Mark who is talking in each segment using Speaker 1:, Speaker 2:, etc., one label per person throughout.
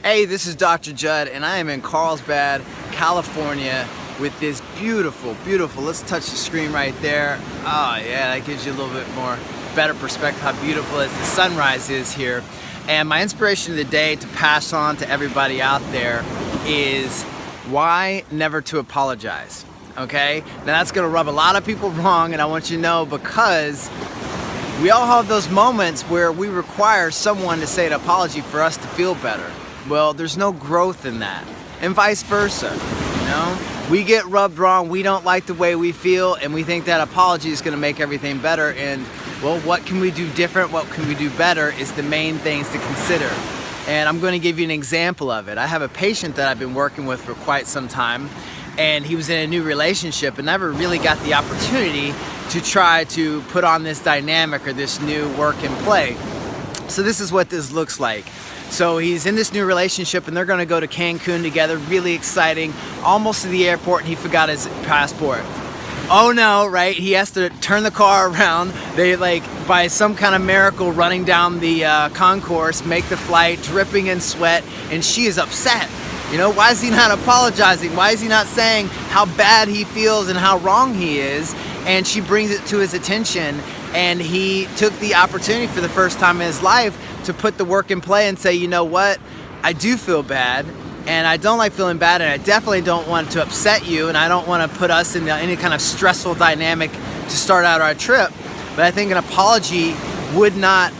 Speaker 1: Hey, this is Dr. Judd, and I am in Carlsbad, California with this beautiful, let's touch the screen right there. Oh yeah, that gives you a little bit more better perspective how beautiful as the sunrise is here. And my inspiration of the day to pass on to everybody out there is why never to apologize, okay? Now that's gonna rub a lot of people wrong, and I want you to know, because we all have those moments where we require someone to say an apology for us to feel better. Well, there's no growth in that, and vice versa, you know? We get rubbed wrong, we don't like the way we feel, and we think that apology is gonna make everything better, and well, what can we do different, what can we do better is the main things to consider. And I'm gonna give you an example of it. I have a patient that I've been working with for quite some time, and he was in a new relationship and never really got the opportunity to try to put on this dynamic or this new work and play. So this is what this looks like. So he's in this new relationship and they're gonna go to Cancun together, really exciting, almost to the airport, and he forgot his passport. Oh no, right? He has to turn the car around. They, like, by some kind of miracle, running down the concourse, make the flight, dripping in sweat, and she is upset. You know, why is he not apologizing? Why is he not saying how bad he feels and how wrong he is? And she brings it to his attention, and he took the opportunity for the first time in his life to put the work in play and say, you know what, I do feel bad, and I don't like feeling bad, and I definitely don't want to upset you, and I don't want to put us in any kind of stressful dynamic to start out our trip. But I think an apology would not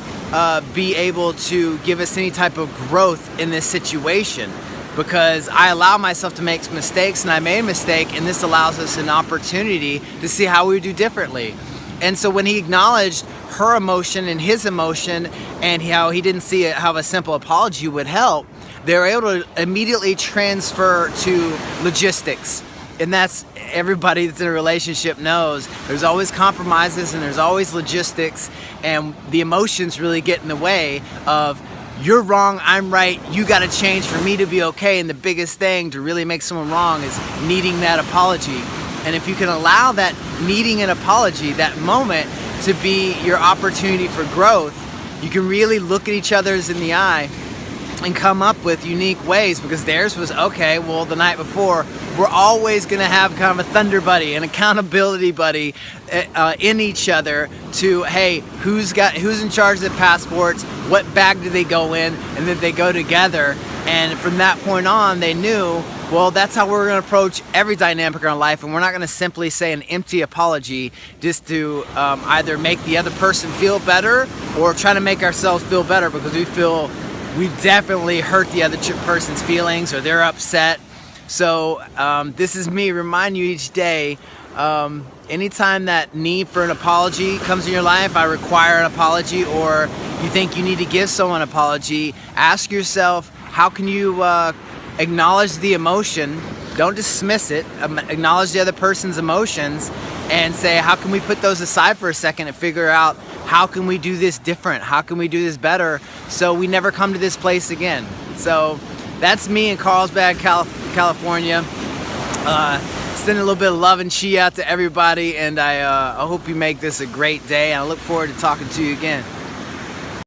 Speaker 1: be able to give us any type of growth in this situation, because I allow myself to make mistakes, and I made a mistake, and this allows us an opportunity to see how we would do differently. And so when he acknowledged her emotion and his emotion, and how he didn't see how a simple apology would help, they were able to immediately transfer to logistics. And that's, everybody that's in a relationship knows, there's always compromises and there's always logistics, and the emotions really get in the way of, you're wrong, I'm right, you gotta change for me to be okay. And the biggest thing to really make someone wrong is needing that apology. And if you can allow that needing an apology, that moment, to be your opportunity for growth, you can really look at each other's in the eye and come up with unique ways, because theirs was, okay, well, the night before, we're always gonna have kind of a thunder buddy, an accountability buddy in each other to, hey, who's in charge of the passports, what bag do they go in, and then they go together. And from that point on, they knew, well, that's how we're gonna approach every dynamic in our life, and we're not gonna simply say an empty apology just to either make the other person feel better or try to make ourselves feel better because we feel we've definitely hurt the other person's feelings or they're upset. So this is me reminding you each day, anytime that need for an apology comes in your life, I require an apology, or you think you need to give someone an apology, ask yourself, how can you acknowledge the emotion, don't dismiss it, acknowledge the other person's emotions, and say, how can we put those aside for a second and figure out, how can we do this different? How can we do this better so we never come to this place again? So that's me in Carlsbad, California. Sending a little bit of love and chi out to everybody, and I hope you make this a great day, and I look forward to talking to you again.